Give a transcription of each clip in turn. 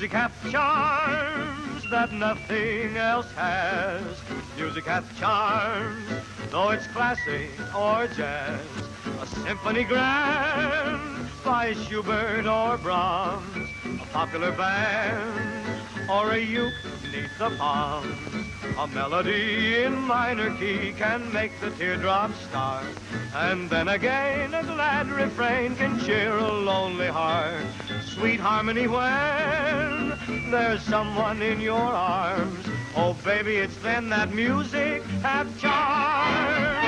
Music hath charms that nothing else has. Music hath charms, though it's classic or jazz. A symphony grand by Schubert or Brahms, a popular band or a uke neath the palms. A melody in minor key can make the teardrops start, and then again a glad refrain can cheer a lonely heart. Sweet harmony when there's someone in your arms. Oh, baby, it's then that music hath charm.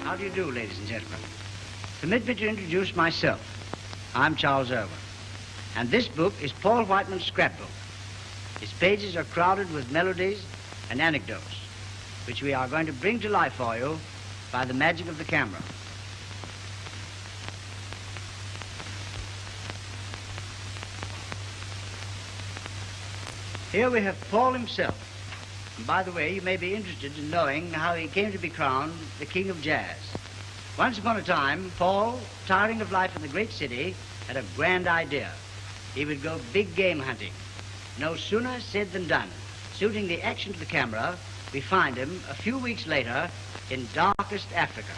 How do you do, ladies and gentlemen? Permit me to introduce myself. I'm Charles Irwin, and this book is Paul Whiteman's scrapbook. Its pages are crowded with melodies and anecdotes, which we are going to bring to life for you by the magic of the camera. Here we have Paul himself. And by the way, you may be interested in knowing how he came to be crowned the King of Jazz. Once upon a time, Paul, tiring of life in the great city, had a grand idea. He would go big game hunting. No sooner said than done. Suiting the action to the camera, we find him a few weeks later in darkest Africa.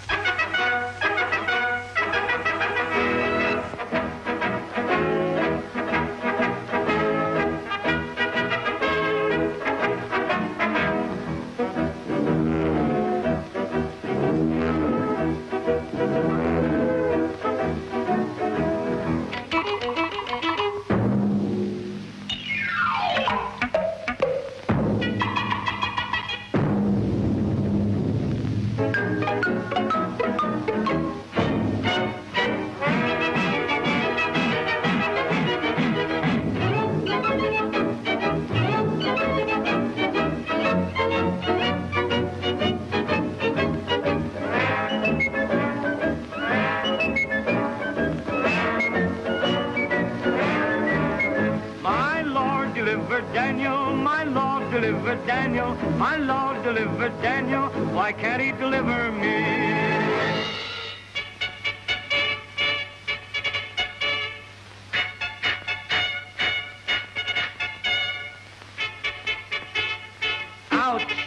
Daniel, my Lord delivered Daniel, why can't he deliver me? Ouch!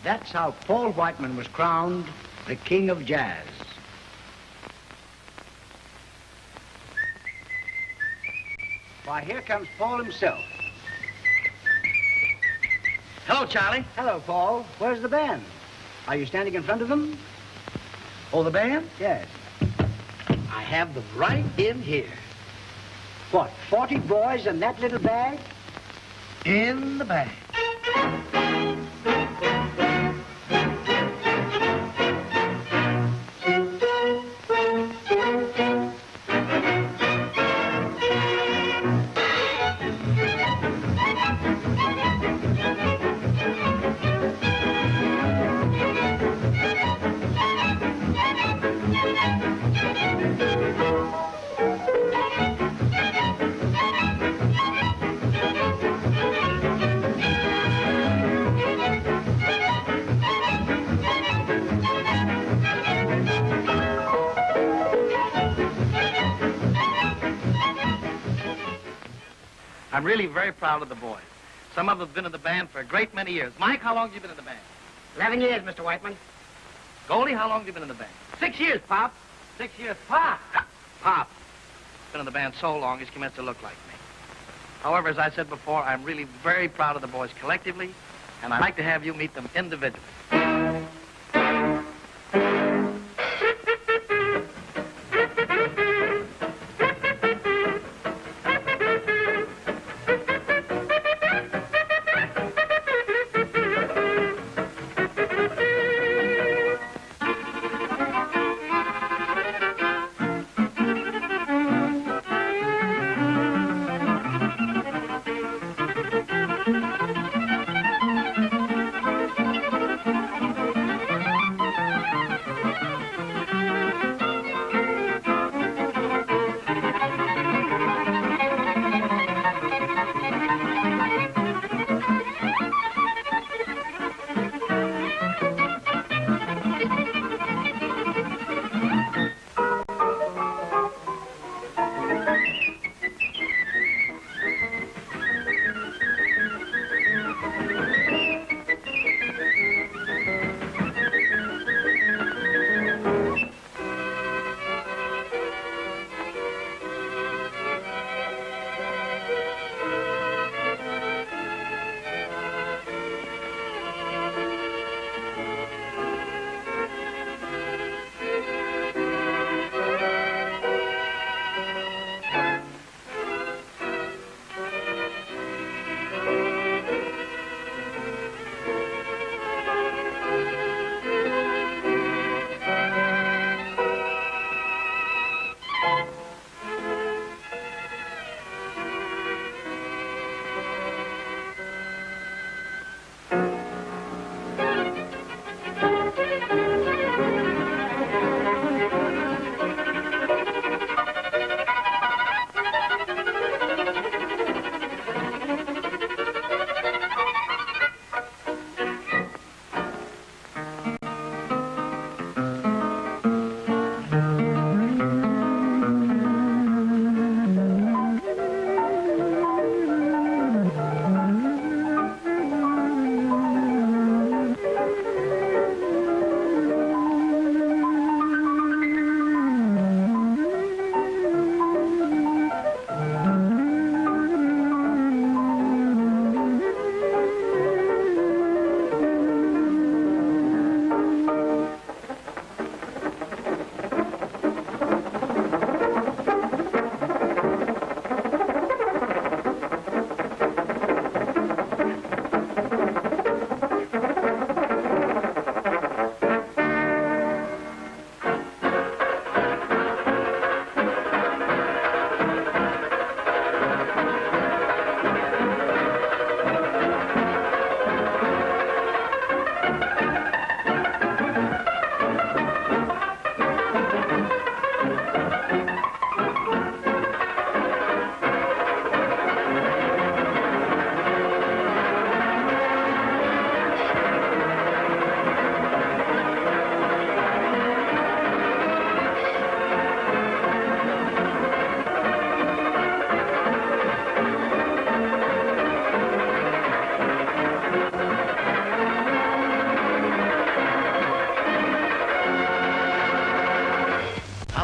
That's how Paul Whiteman was crowned the King of Jazz. Why, here comes Paul himself. Hello, Charlie. Hello, Paul. Where's the band? Are you standing in front of them? Oh, the band? Yes. I have them right in here. What, 40 boys in that little bag? In the bag. I'm really very proud of the boys. Some of them have been in the band for a great many years. Mike, how long have you been in the band? 11 years, Mr. Whiteman. Goldie, how long have you been in the band? 6 years, Pop. 6 years. Pop! Pop. Been in the band so long, he's commenced to look like me. However, as I said before, I'm really very proud of the boys collectively, and I'd like to have you meet them individually.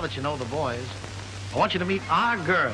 That you know the boys, I want you to meet our girl.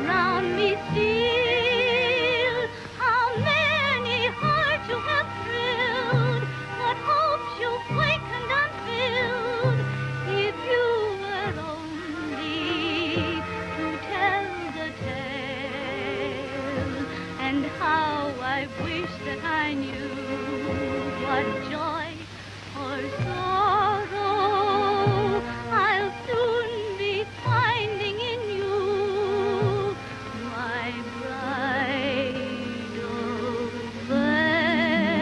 around me steal. How many hearts you have thrilled, what hopes you've wakened and filled. If you were only to tell the tale, and how I wish that I knew what joy or sorrow I'll soon be finding in you, my bridal veil.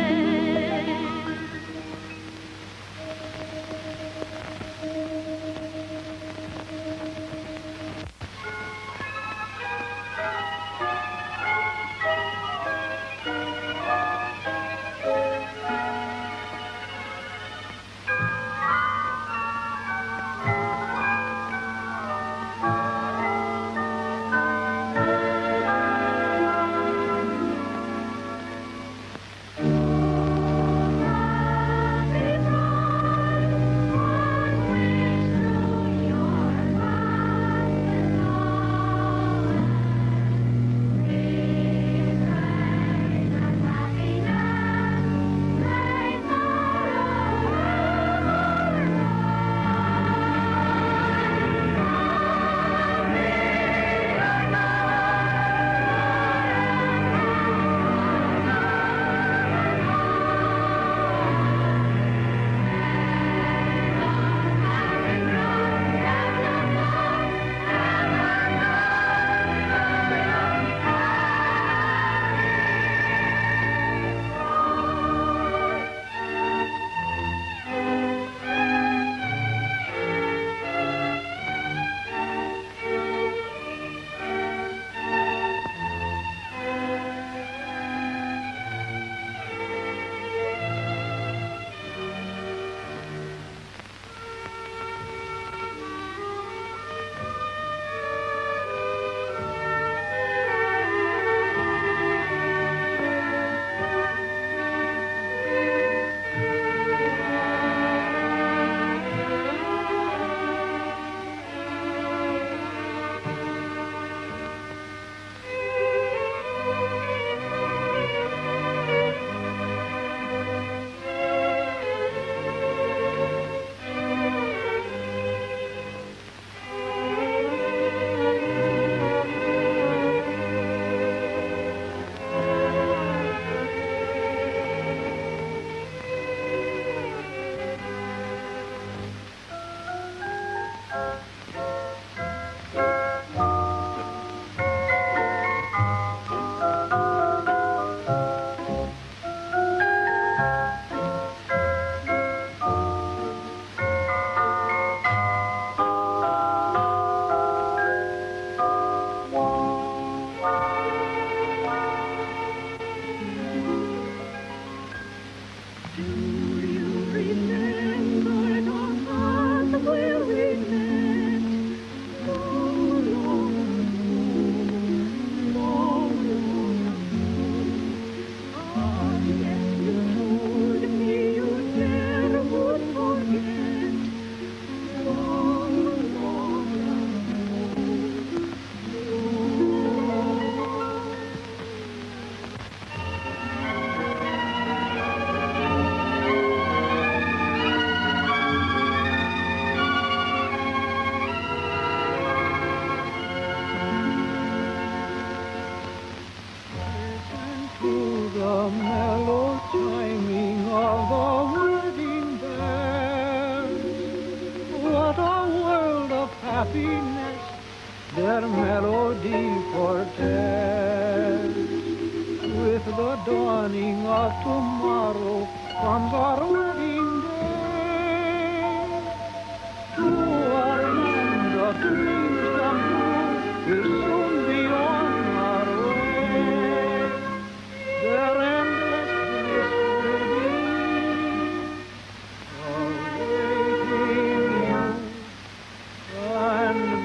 happiness their melody foretells. With the dawning of tomorrow comes our wedding day. To our land of dreams come true, we'll soon be on our way. Their endless bliss will be awaiting you and me.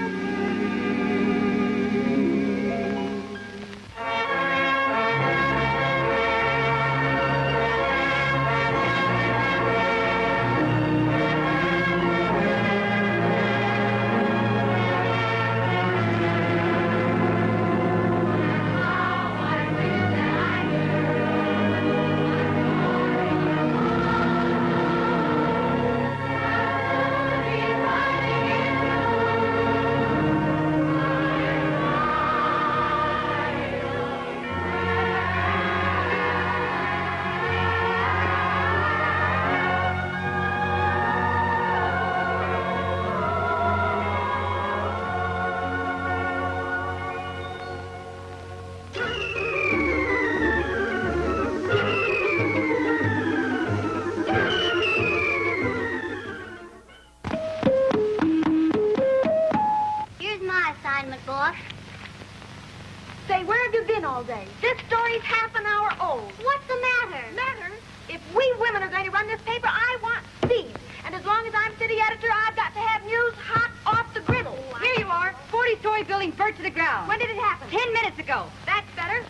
Say, where have you been all day? This story's half an hour old. What's the matter? Matter? If we women are going to run this paper, I want speed. And as long as I'm city editor, I've got to have news hot off the griddle. Here you are, 40-story building burnt to the ground. When did it happen? 10 minutes ago. That's better.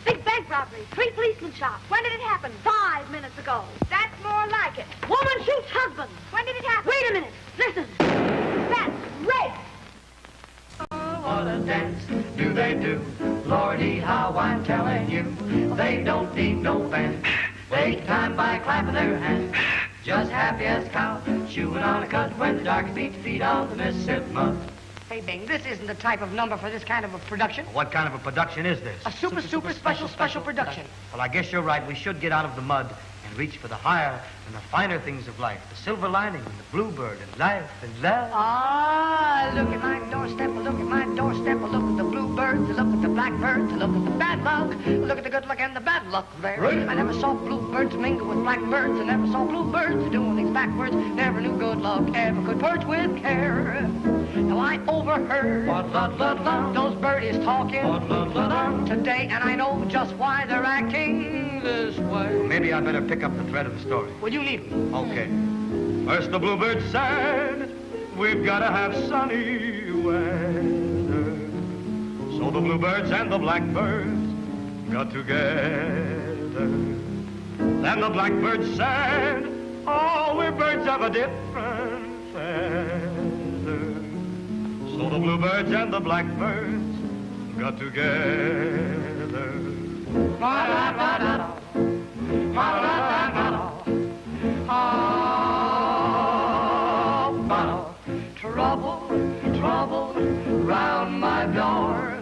Big bank robbery, 3 policemen shot. When did it happen? 5 minutes ago. That's more like it. Woman shoots husband. When did it happen? Wait a minute. Listen. That's rape. What a dance do they do? Lordy, how I'm telling you. They don't need no band. They time by clapping their hands. Just happy as cow, chewing on a cud when the dark feet on the Mississippi mud. Hey, Bing, this isn't the type of number for this kind of a production. What kind of a production is this? A super special production. Well, I guess you're right. We should get out of the mud and reach for the higher and the finer things of life. The silver lining and the bluebird and life and love. Ah, look at my doorstep, look at my doorstep, look at the bluebirds, look at the blackbirds, look at the bad luck, look at the good luck and the bad luck there. I never saw bluebirds mingle with blackbirds, I never saw bluebirds doing things backwards, never knew good luck ever could perch with care. Now I overheard those birdies talking today, and I know just why they're acting this way. Maybe I better pick up the thread of the story. Well, you need me. Okay. First the bluebird said, we've got to have sunny weather. So the bluebirds and the blackbirds got together. Then the blackbird said, oh, we're birds of a different feather. So the bluebirds and the blackbirds got together. Trouble round my door.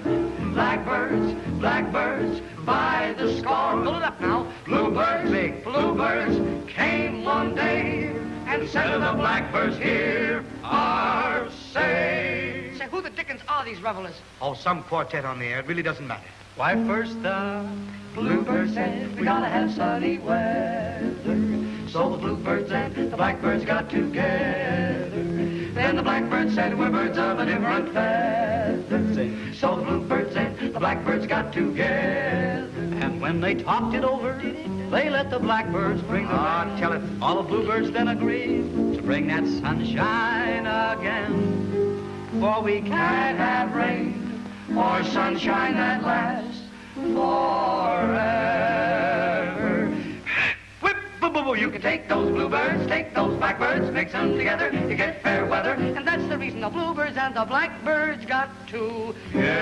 Blackbirds by the score. Pull it up now. Bluebirds came one day and said to the blackbirds, here are say. Say, who the dickens are these revelers? Oh, some quartet on the air. It really doesn't matter. Why, first the bluebird said, we gotta have sunny weather. So the bluebirds and the blackbirds got together. Then the blackbird said, we're birds of a different feather. So the bluebirds and the blackbirds got together. And when they talked it over, they let the blackbirds bring the rain. Tell it. All the bluebirds then agreed to bring that sunshine again. For we can't have rain or sunshine that lasts forever. Whip, boo, boo, boo. You can take those bluebirds, take those blackbirds, mix them together, you get fair weather. And that's the reason the bluebirds and the blackbirds got together.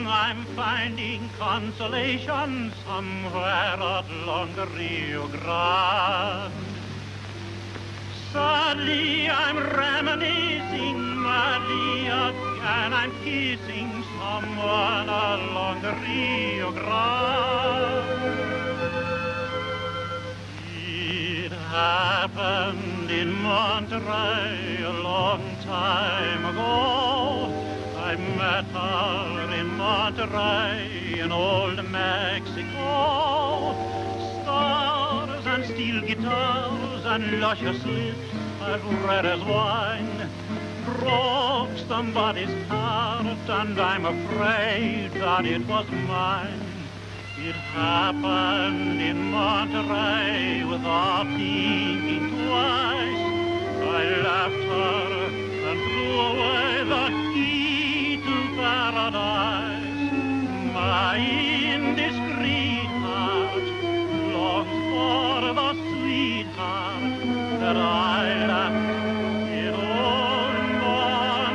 I'm finding consolation somewhere along the Rio Grande. Sadly, I'm reminiscing madly again. I'm kissing someone along the Rio Grande. It happened in Monterey a long time ago. I met her in Monterey in old Mexico. Stars and steel guitars and luscious lips as red as wine broke somebody's heart, and I'm afraid that it was mine. It happened in Monterey without thinking twice. I left her and threw away the key to paradise. My indiscreet heart longs for the sweetheart that I left in old Monterey.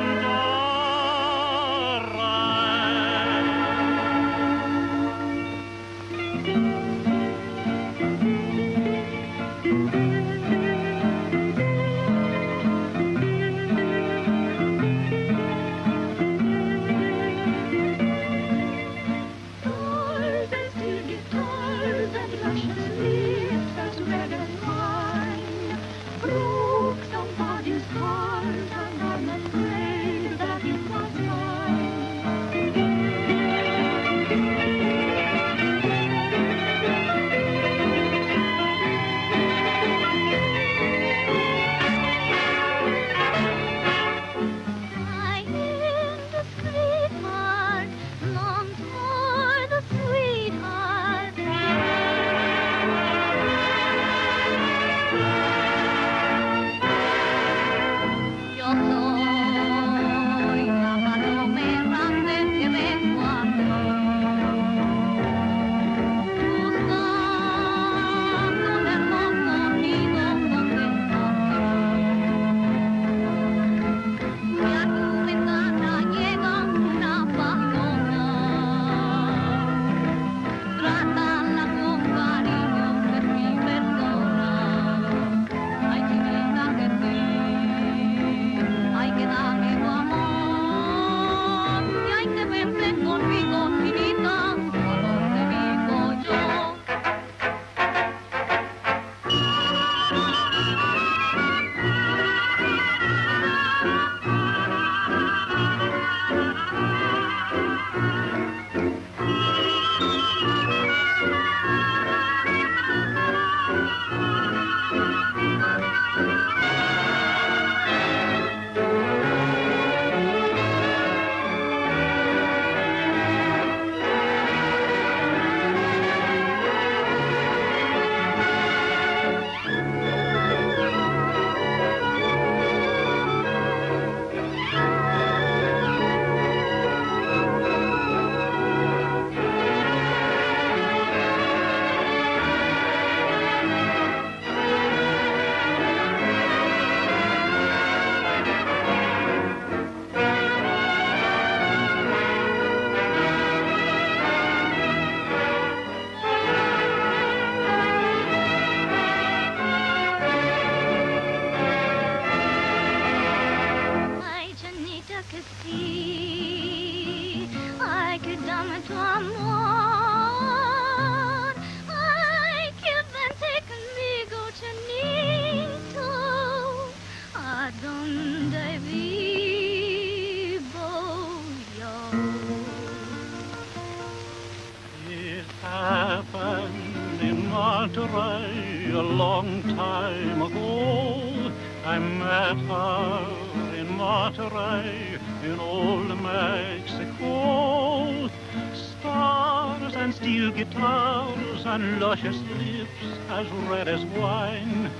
Monterey a long time ago. I met her in Monterey in old Mexico. Stars and steel guitars and luscious lips as red as wine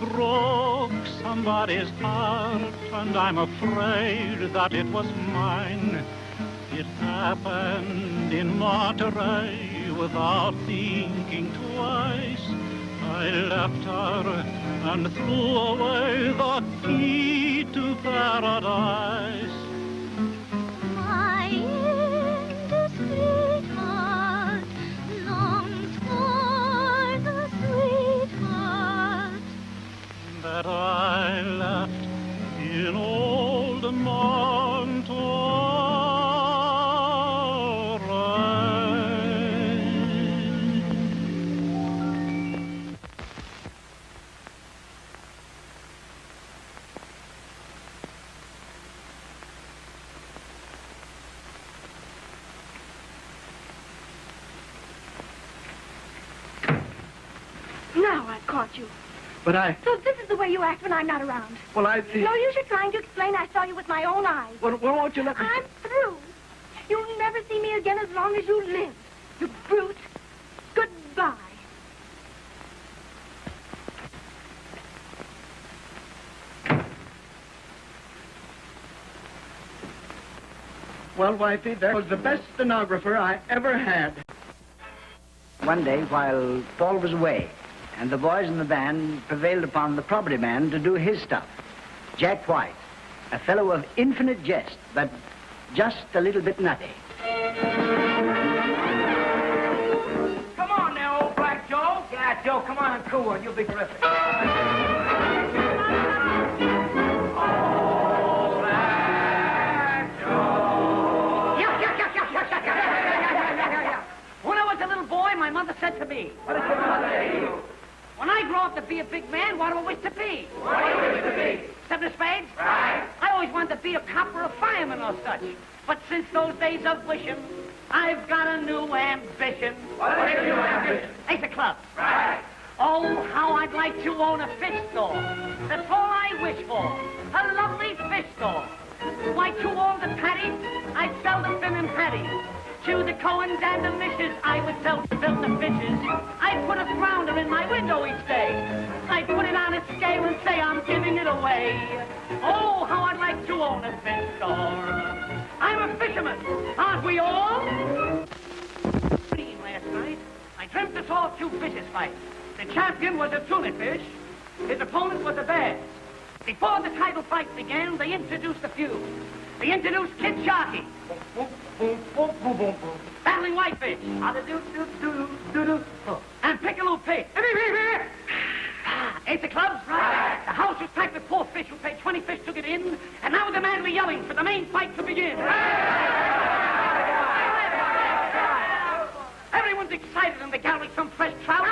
broke somebody's heart, and I'm afraid that it was mine. It happened in Monterey without thinking twice. I left her and threw away the key to paradise. My indiscreet heart longs for the sweetheart that I left in old Monterey. Now I've caught you. But I... So this is the way you act when I'm not around. Well, I... No use you trying to explain. I saw you with my own eyes. Well, won't you let me... I'm through. You'll never see me again as long as you live. You brute. Goodbye. Well, wifey, that was the best stenographer I ever had. One day, while Paul was away, and the boys in the band prevailed upon the property man to do his stuff, Jack White, a fellow of infinite jest, but just a little bit nutty. Come on now, old Black Joe. Yeah, Joe, come on and cool one. You'll be terrific. My mother said to me, what did your mother say to you? When I grow up to be a big man, what do I wish to be? What do you wish to be? Seven of spades? Right. I always wanted to be a cop or a fireman or such. But since those days of wishing, I've got a new ambition. What is your ambition? Ace of clubs. Right. Oh, how I'd like to own a fish store. That's all I wish for. A lovely fish store. Why, to all the patties, I'd sell the fin and patties. To the Cohens and the Mishes, I would sell to build the fishes. I'd put a flounder in my window each day. I'd put it on a scale and say I'm giving it away. Oh, how I'd like to own a fish store. I'm a fisherman, aren't we all? Last night, I dreamt I saw two fishes fight. The champion was a tuna fish. His opponent was a bass. Before the title fight began, they introduced a feud. They introduced Kid Sharky. Battling Whitefish. And Piccolo Pig. Ace of clubs? Right. The house was packed with 4 fish who paid 20 fish to get in, and now the man were yelling for the main fight to begin. Everyone's excited in the gallery, some fresh trout.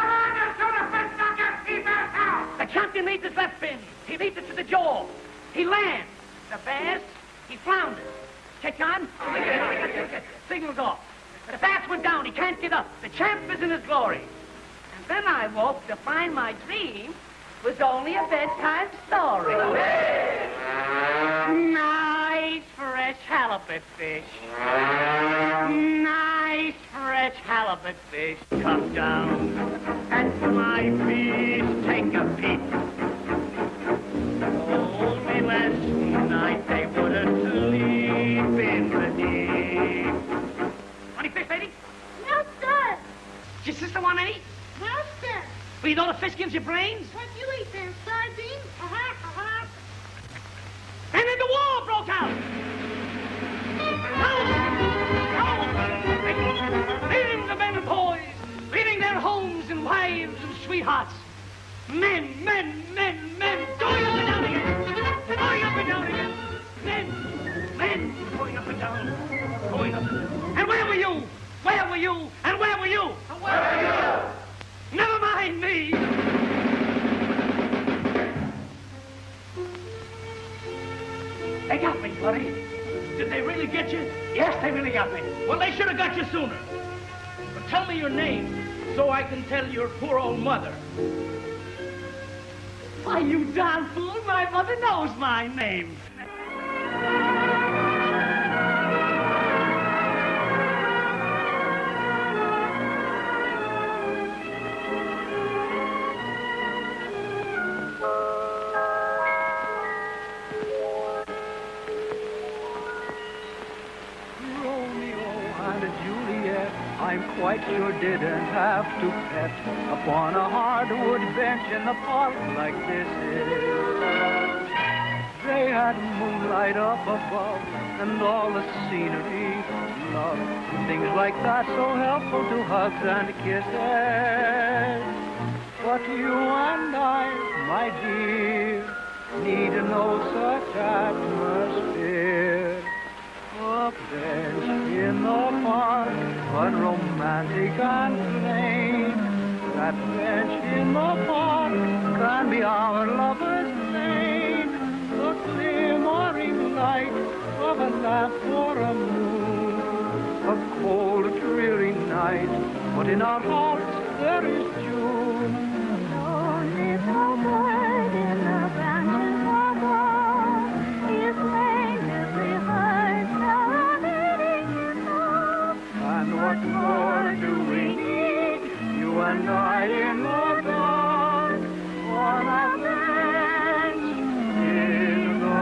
The champion leads his left fin. He leads it to the jaw. He lands. The bass, he flounders. Catch on? Signals off. The bass went down. He can't get up. The champ is in his glory. And then I woke to find my dream was only a bedtime story. Nice fresh halibut fish. Nice fresh halibut fish. Come down and my fish take a peek. Only last night they wouldn't sleep in the deep. Want any fish, lady? No, sir. Does your sister want any? No, sir. Well, you know the fish gives you brains? What do you eat there? Sardines? And then the war broke out. Leaving the men and boys, leaving their homes and wives and sweethearts. Men, going up and down again. Going up and down again. Men, going up and down. Going up and down. And where were you? Where were you? And where were you? And where were you? Never mind me. They got me, buddy. Did they really get you? Yes, they really got me. Well, they should have got you sooner. But tell me your name, so I can tell your poor old mother. Why, you darn fool, my mother knows my name. I'm quite sure didn't have to pet upon a hardwood bench in the park like this is. They had moonlight up above and all the scenery, love, things like that so helpful to hugs and kisses. But you and I, my dear, need no such atmosphere. A bench in the park, but romantic and plain. That bench in the park can be our lover's lane. The glimmering light of a lamp or a moon. A cold, dreary night, but in our hearts there is June. Oh, little bird in the branches above is plaintively heard serenading his love. And what more do we need, you and I in the dark, on a bench in the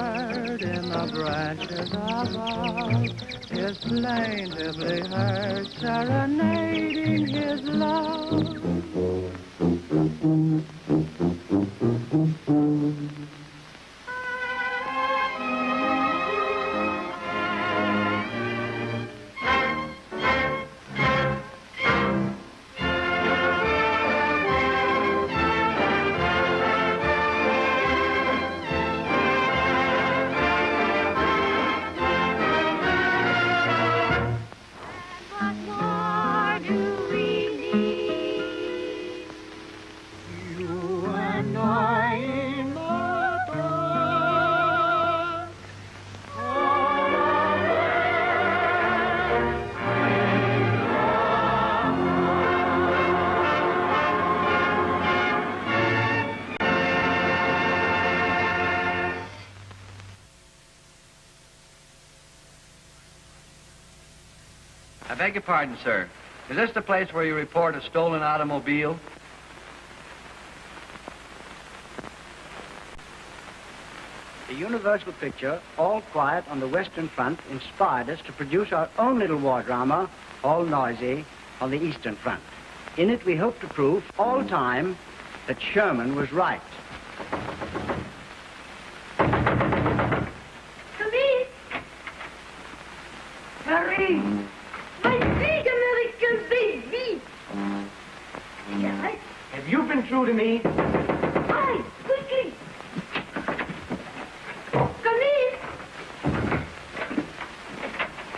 bird in the branches above is plaintively heard serenading his love. I beg your pardon, sir. Is this the place where you report a stolen automobile? The Universal picture, All Quiet on the Western Front, inspired us to produce our own little war drama, All Noisy, on the Eastern Front. In it, we hope to prove all time that Sherman was right. Come in. Harry! My big American baby. Yes? Have you been true to me? Hi, quickly. Come in.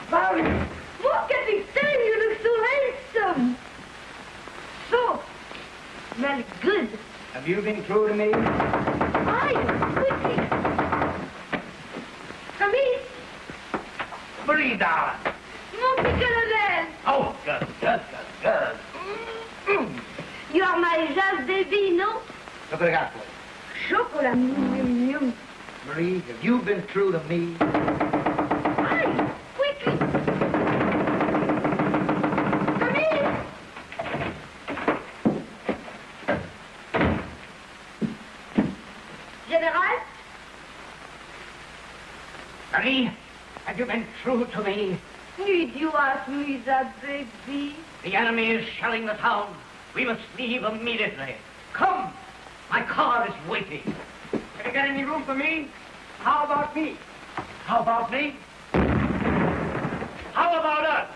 Barry! Look at this time. You look so handsome. So, smell good. Have you been true to me? Hi, quickly. Come in. Marie, darling. Mon petit caramel. Oh, good, good, good, good. You are my jazz baby, no? Look at the apple. Chocolat. Yum. Marie, have you been true to me? Hi, quickly. Come in. General? Marie, have you been true to me? Need you ask me that, baby? The enemy is shelling the town. We must leave immediately. Come! My car is waiting. Have you got any room for me? How about me? How about me? How about us?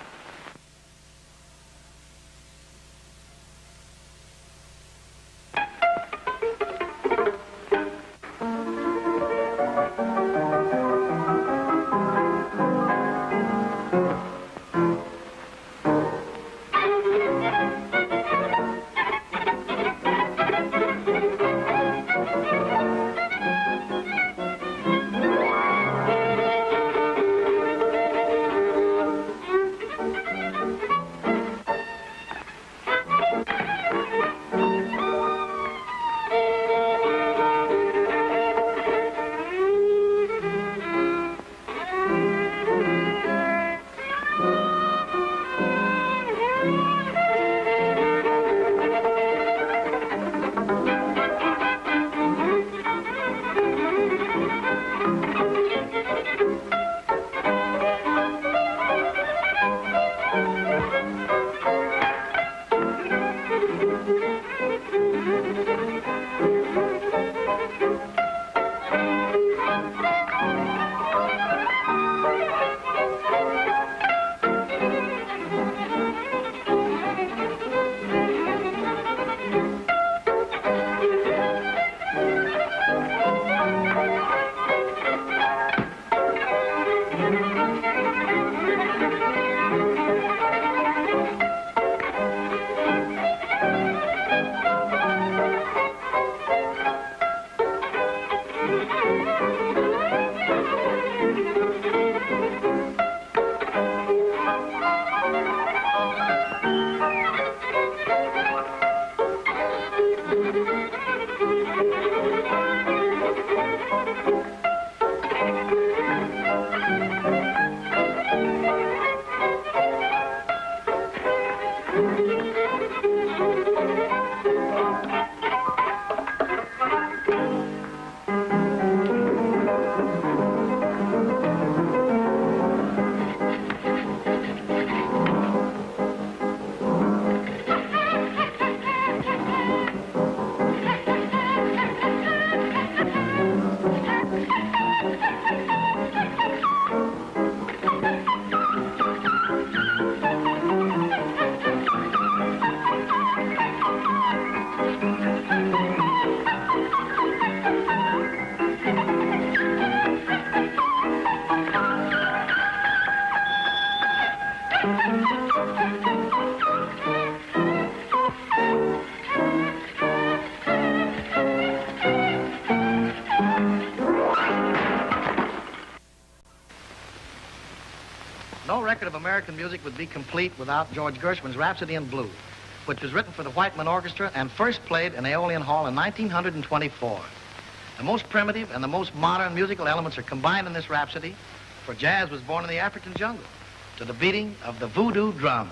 No record of American music would be complete without George Gershwin's Rhapsody in Blue, which was written for the Whiteman Orchestra and first played in Aeolian Hall in 1924. The most primitive and the most modern musical elements are combined in this rhapsody, for jazz was born in the African jungle to the beating of the voodoo drum.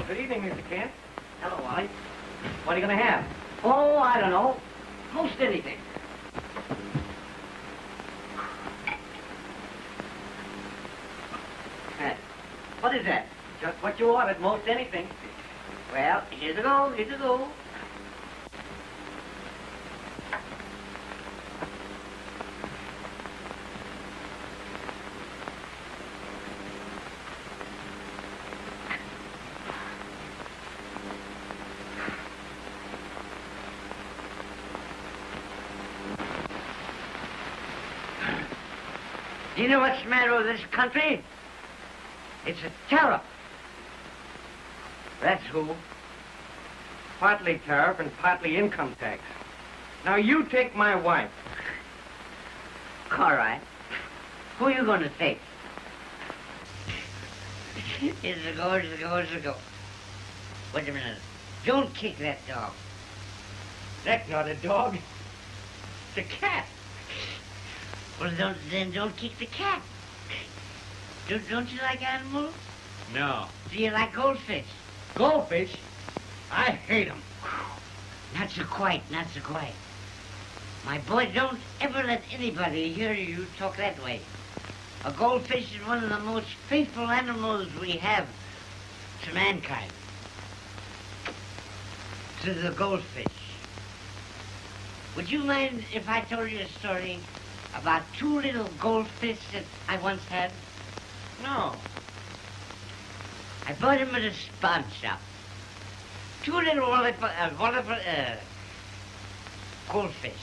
Good evening, Mr. Kent. Hello, Wally. What are you going to have? Oh, I don't know. Most anything. What is that? Just what you ordered, most anything. Well, here's a go, here's a go. Do you know what's the matter with this country? It's a tariff. That's who. Partly tariff and partly income tax. Now, you take my wife. All right. Who are you going to take? Here's a go, here's a go, here's a go. Wait a minute. Don't kick that dog. That's not a dog. It's a cat. Well, don't kick the cat. Don't you like animals? No. Do you like goldfish? Goldfish? I hate them. Not so quite, not so quite. My boy, don't ever let anybody hear you talk that way. A goldfish is one of the most faithful animals we have to mankind. To the goldfish. Would you mind if I told you a story about two little goldfish that I once had? No. I bought them at a spawn shop. Two little goldfish.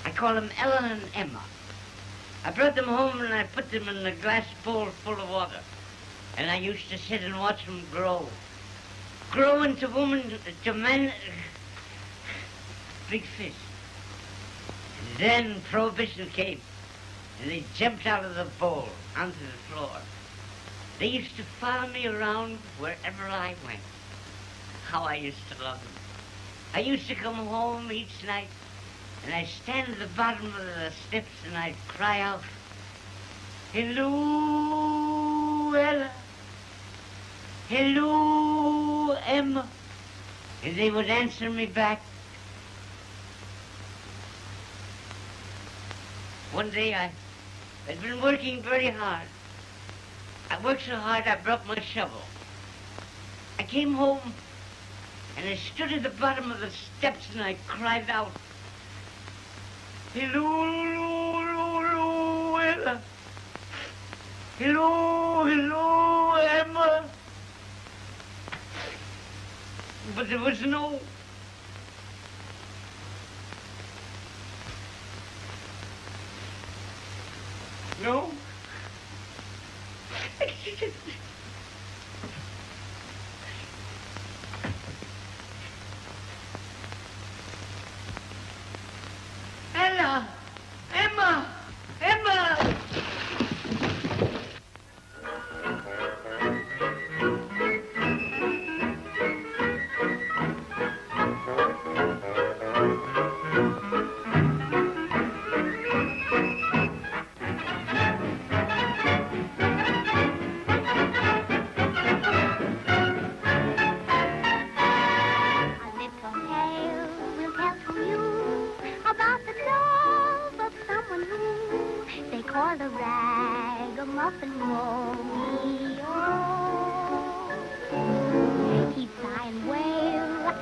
I call them Ellen and Emma. I brought them home and I put them in a glass bowl full of water. And I used to sit and watch them grow. Grow into to men, big fish. And then Prohibition came. And they jumped out of the bowl onto the floor. They used to follow me around wherever I went. How I used to love them. I used to come home each night, and I'd stand at the bottom of the steps and I'd cry out, "Hello, Ella. Hello, Emma." And they would answer me back. One day I'd been working very hard. I worked so hard I broke my shovel. I came home and I stood at the bottom of the steps and I cried out, "Hello, hello, hello, Ella. Hello, hello, Emma." But there was no... No? Ella! Emma! Emma!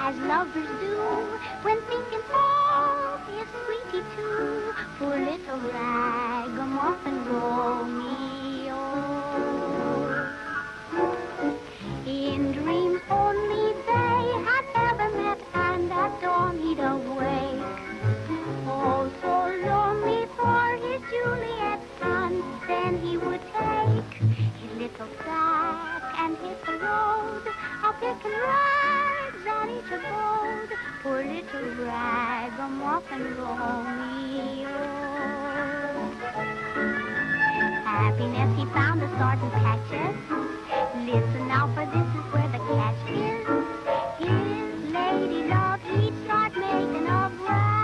as lovers do, when thinking of his sweetie too. Poor little ragamuffin Romeo. In dreams only they had ever met, and at dawn he'd awake. Oh, so lonely for his Juliet, and then he would take his little sack and hit the road, a picking rags at each abode. Poor little ragamuffin Romeo. Happiness he found a sort of patches. Listen now, for this is where the catch is. His lady love he'd start making of rags.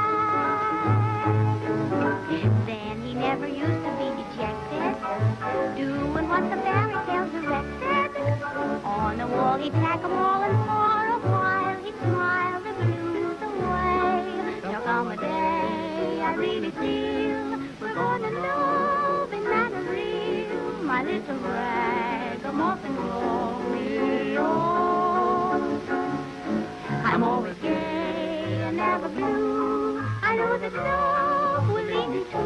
Then he never used to be dejected, doing what the fairy tales directed. On the wall he'd tack 'em all, and for a while he'd smile the blues away. There'll come a day, I really feel, we're gonna love in manner real, my little ragamuffin Romeo. I'm always gay and never blue. I know that love will lead me to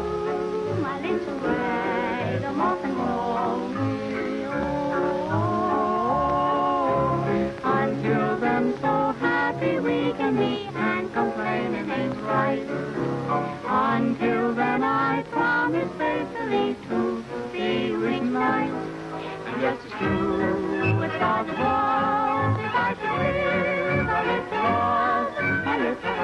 my little ragamuffin Romeo. Until then, so happy we can be, and complaining ain't right. Until then, I promise faithfully to be nice. And just as true as God's was, if I should live a little lost, my little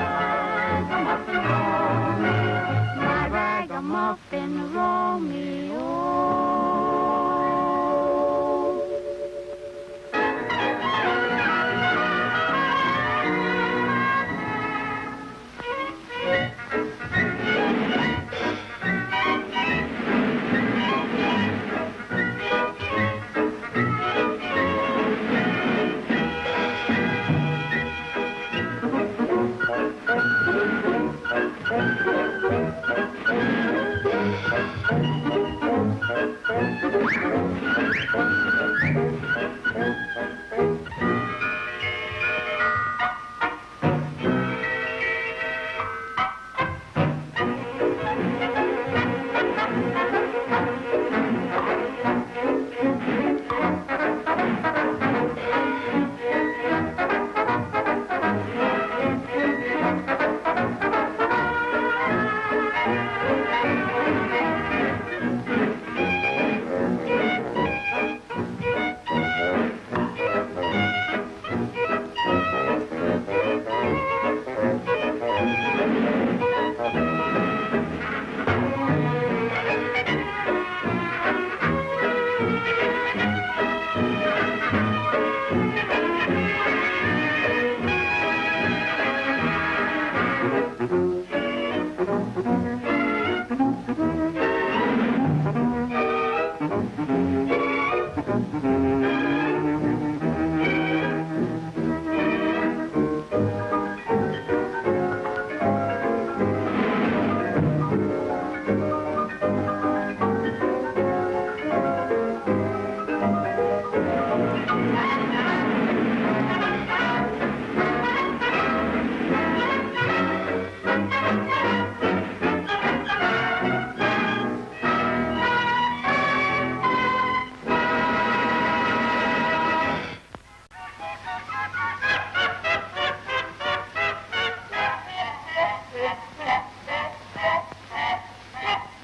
ragamuffin Romeo, my ragamuffin Romeo.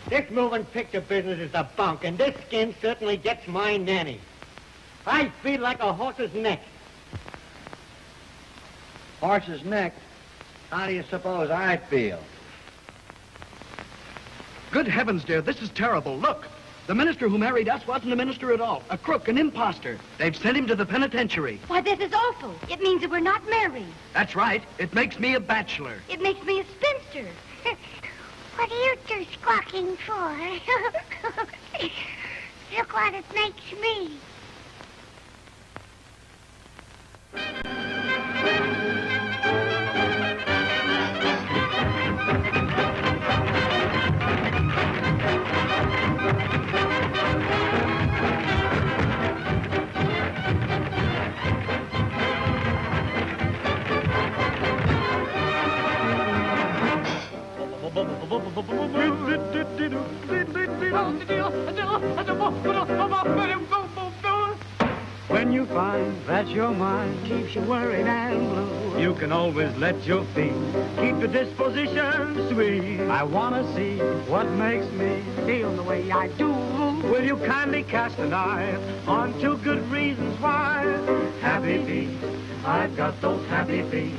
This moving picture business is a bunk, and this skin certainly gets my nanny. I feel like a horse's neck. Horse's neck? How do you suppose I feel? Good heavens, dear, this is terrible. Look, the minister who married us wasn't a minister at all. A crook, an imposter. They've sent him to the penitentiary. Why, this is awful. It means that we're not married. That's right. It makes me a bachelor. It makes me a spinster. What are you two squawking for? Look what it makes me. When you find that your mind keeps you worried and blue, you can always let your feet keep the disposition sweet. I want to see what makes me feel the way I do. Will you kindly cast an eye on 2 good reasons why? Happy feet, I've got those happy feet.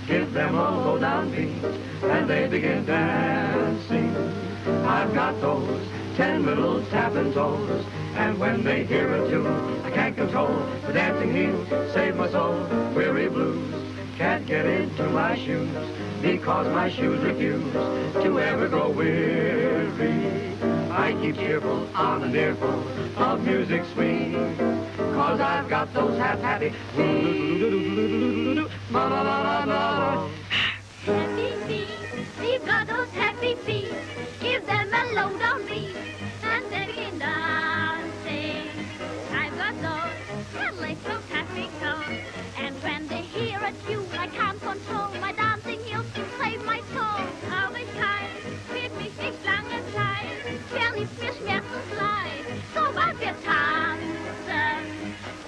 Give them a low down beat, and they begin dancing. I've got those 10 little tapping toes, and when they hear a tune, I can't control the dancing heels. Save my soul, weary blues can't get into my shoes, because my shoes refuse to ever grow weary. I keep cheerful on an earful of music sweet, 'cause I've got those happy feet. Happy feet, we've got those happy feet. Give them a low down beat, and they begin dancing. I've got those little tapping toes, and when they hear a tune, I can't control my dancing heels to save my soul. Aber ich kann, wird mich nicht lange Zeit, wer liebt mir schmerzensleid, sobald wir tanzen.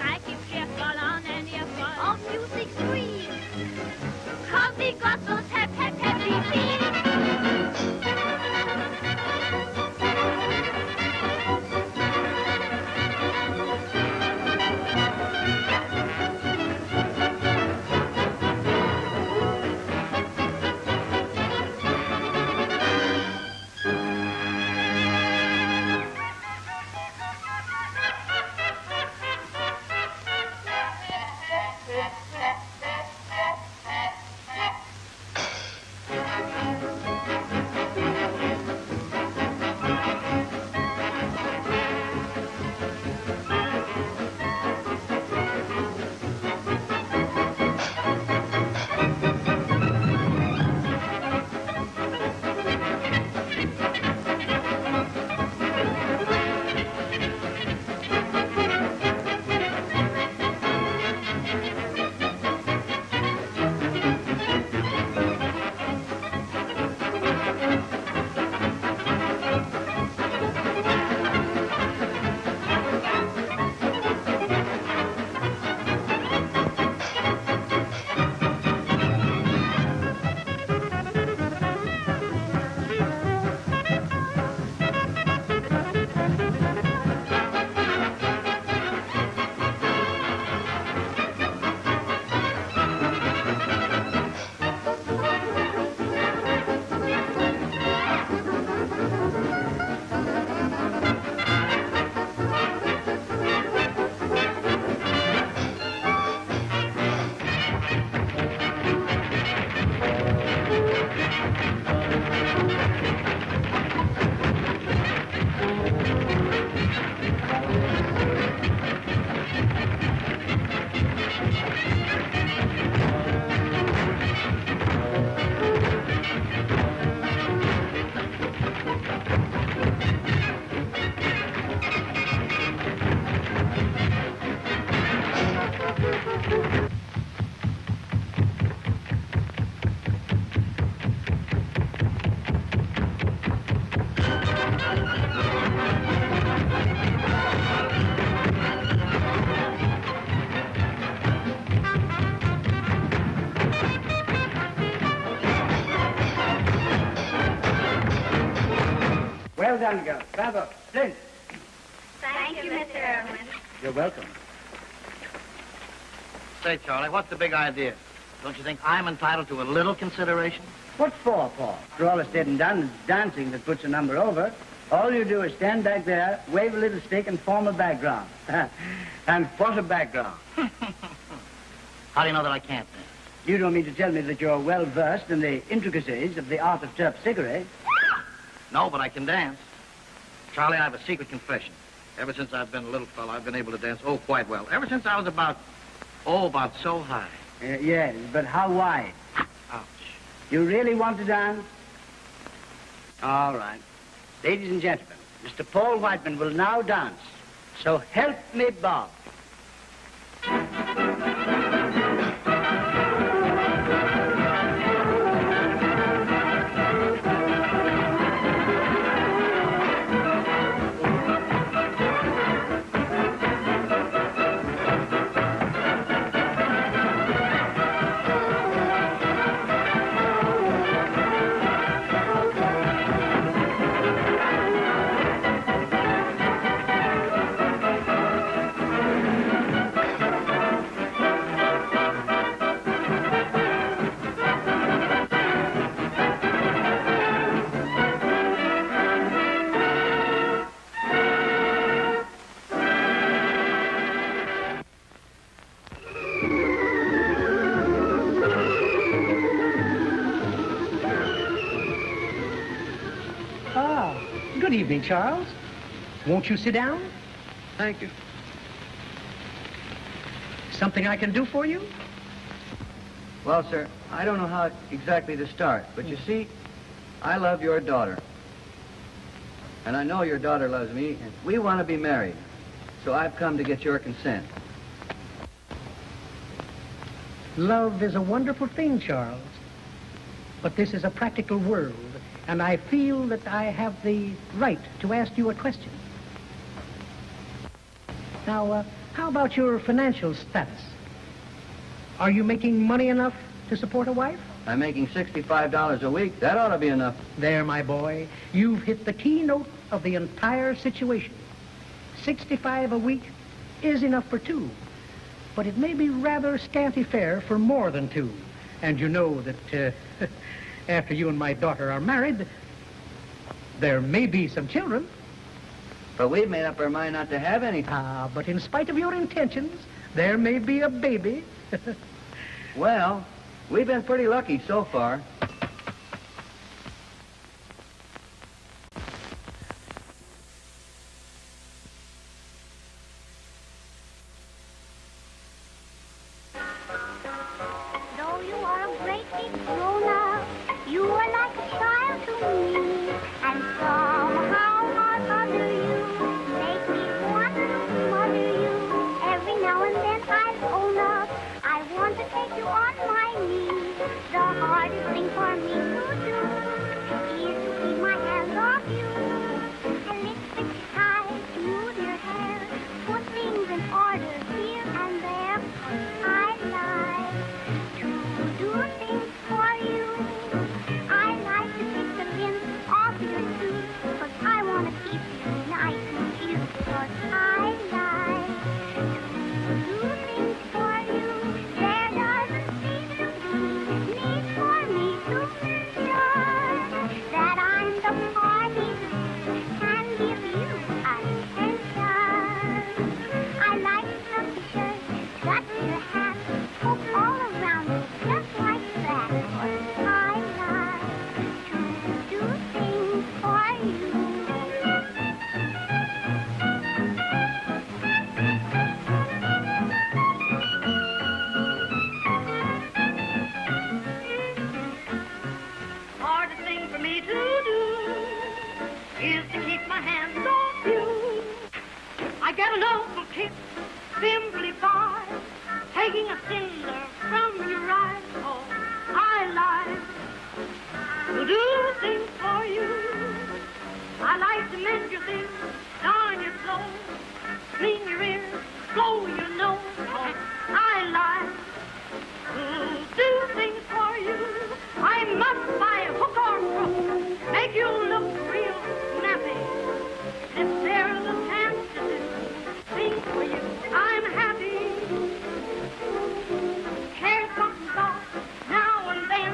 I keep careful on an earful of music sweet, 'cause we got those happy feet. Well done, girl. Bravo. Flint. Thank you, Mr. Irwin. You're welcome. Say, Charlie, what's the big idea? Don't you think I'm entitled to a little consideration? What for, Paul? After all is said and done, it's dancing that puts a number over. All you do is stand back there, wave a little stick, and form a background. And what a background. How do you know that I can't dance? You don't mean to tell me that you're well-versed in the intricacies of the art of terpsichore? No, but I can dance. Charlie, I have a secret confession. Ever since I've been a little fellow, I've been able to dance, quite well. Ever since I was about so high. Yes, but how wide? Ouch. You really want to dance? All right. Ladies and gentlemen, Mr. Paul Whiteman will now dance. So help me, Bob. Good evening, Charles. Won't you sit down? Thank you. Something I can do for you? Well, sir, I don't know how exactly to start, but you see, I love your daughter. And I know your daughter loves me, and we want to be married. So I've come to get your consent. Love is a wonderful thing, Charles. But this is a practical world, and I feel that I have the right to ask you a question. Now, how about your financial status? Are you making money enough to support a wife? I'm making $65 a week. That ought to be enough. There, my boy. You've hit the keynote of the entire situation. 65 a week is enough for two, but it may be rather scanty fare for more than two. And you know that after you and my daughter are married, there may be some children. But we've made up our mind not to have any. But in spite of your intentions, there may be a baby. Well, we've been pretty lucky so far. Though you are a great big grown-up, you are like a child to me. And somehow or other you make me want to mother you. Every now and then I'll own up. I want to take you on my knee. The hardest thing for me to do is to keep my hands off you. And lipstick tight, smooth your hair, put things in order here and there. I like to do things for you. I like to take the lint off your tooth, 'cause I want to keep you nice and cute. 'Cause I like to do things for you. There doesn't seem to be need for me to mention that I'm the party who can give you attention. I like fluffy shirts, got your hat, poke all around you just like that. 'Cause I like to do things for you. Hardest thing for me to do is to keep my hands off you. I get an awful kick simply by taking a cinder from your eyes. Oh, I like to do things for you. I like to mend your things, darn your clothes, clean your ears, blow your nose. Oh, I like to do things for you. I must buy a hook or crook, make you look real snappy. If there's a chance to do things for you, I'm happy. Hair something soft now and then,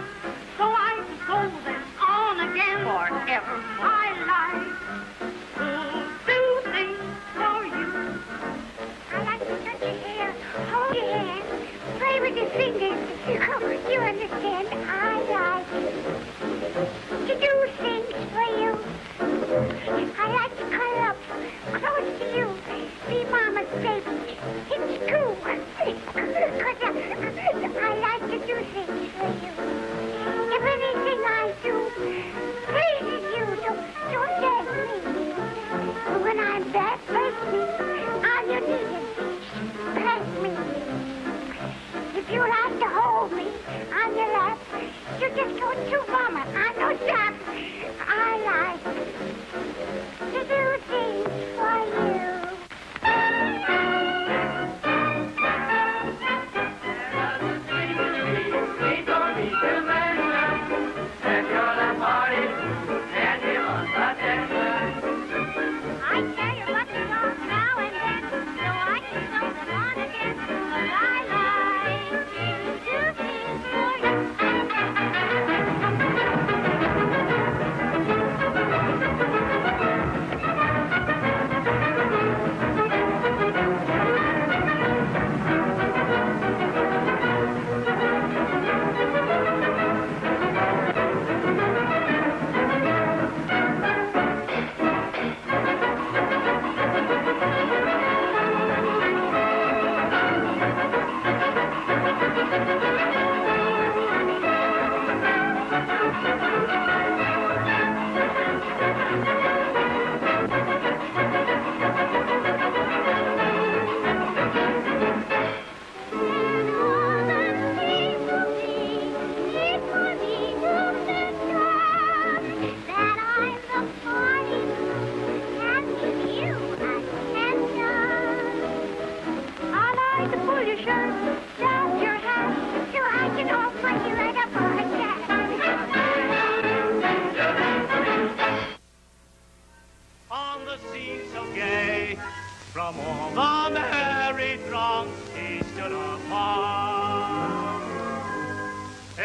so I can sew them on again. Forever. I like to do things for you. I like to touch your hair, hold your hand, play with your fingers. You understand? I like to do things for you. I like to cuddle up close to you, be mama's baby. It's cool. 'Cause I like to do things for you. If anything I do pleases you, don't get me. But when I'm bad, bless me on your knees and bless me. If you like to hold me on your lap, you just go to mama on no stop. I like to do things for you. I tell you what to do now and then, so I can sew them on again. 'Cause I like to do things for you.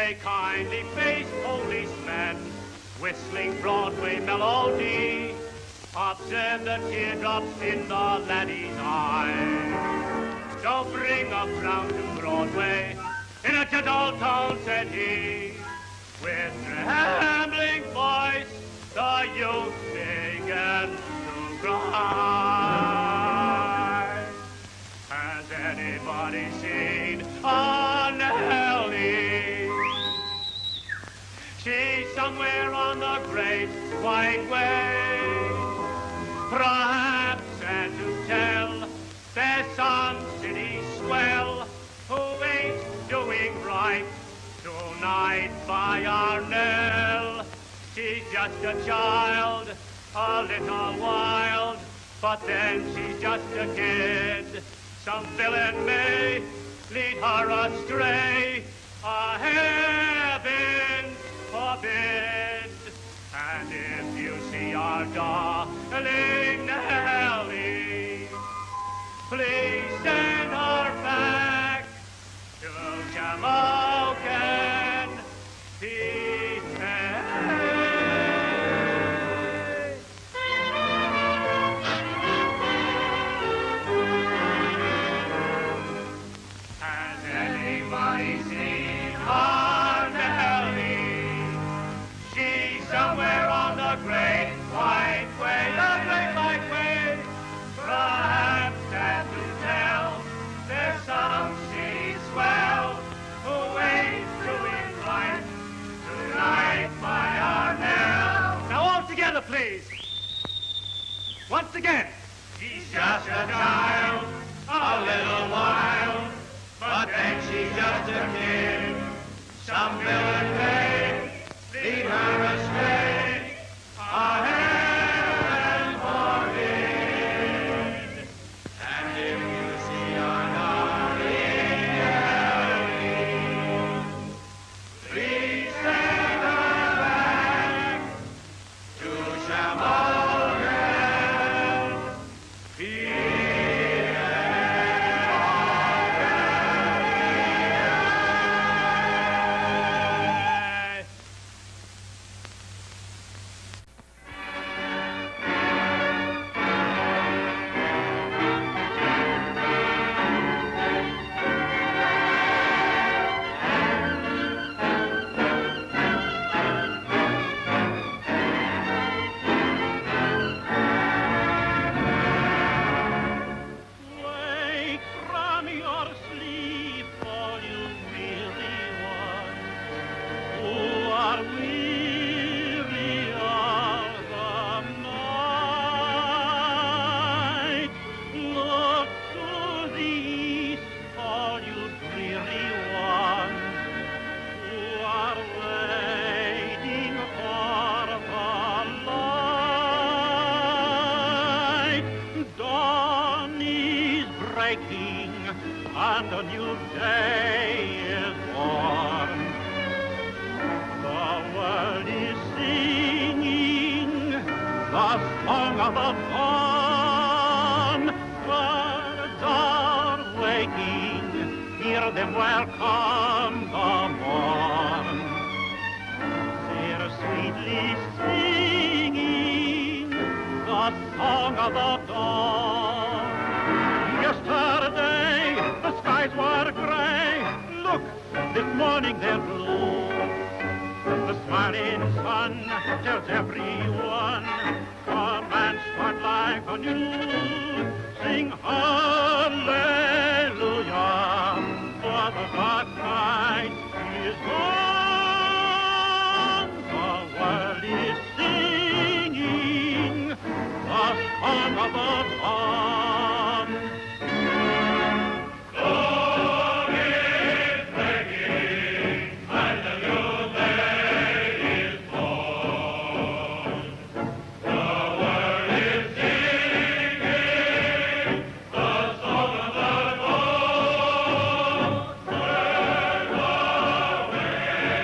a kindly-faced policeman, whistling Broadway melody, observe the teardrops in the laddie's eye. Don't bring a frown to Broadway, in a gentle tone said he, with trembling voice, the youth began to cry. Has anybody seen a Nellie? She's somewhere on the great white way. Perhaps, and to tell, there's some city swell who ain't doing right tonight by our Nell. She's just a child, a little wild, but then she's just a kid. Some villain may lead her astray, a heaven forbid. And if you see our darling Nellie, please send her back to Jamokin, PA. Has anybody seen our Nellie? She's somewhere on the great white way, the great white way. Perhaps that to tell, there's some city swell who ain't doing right tonight by our Nell. Now all together, please. Once again. She's just a child, a little wild, but then she's just a kid. Some villain may lead her astray, a heaven forbid. And if you see our darling Nellie, please send her back to Shamokin, PA. Wake from your sleep, all you weary ones, who are weary of the night. Look to the east, all you dreary ones, who are waiting for the light. Dawn is breaking and a new day is born. The world is singing the song of the dawn. Birds are waking, hear them welcome the morn. They're sweetly singing the song of the dawn. Yesterday the skies were gray. Look, this morning they're blue. The smiling sun tells everyone, come and start life anew. Sing hallelujah, for the dark night is gone. The world is singing the song of the dawn. Dawn is breaking and a new day is born. The world is singing the song of the dawn. Turn away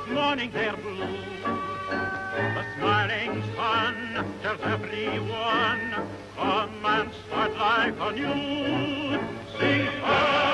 this morning they're blue. The smiling sun tells everyone, come and start life anew. Sing hallelujah.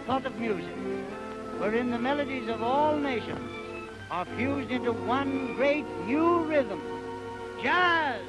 Pot of music, wherein the melodies of all nations are fused into one great new rhythm, jazz.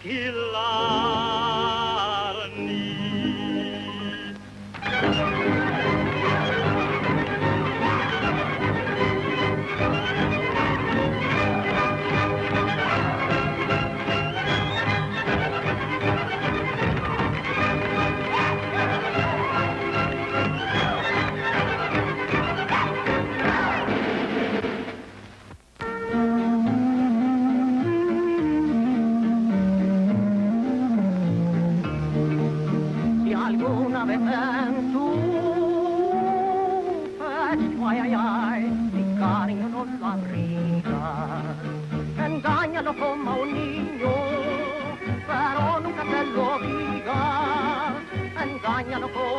vacilar ni. Engáñalo como a un niño, pero nunca te lo digas. Engáñalo como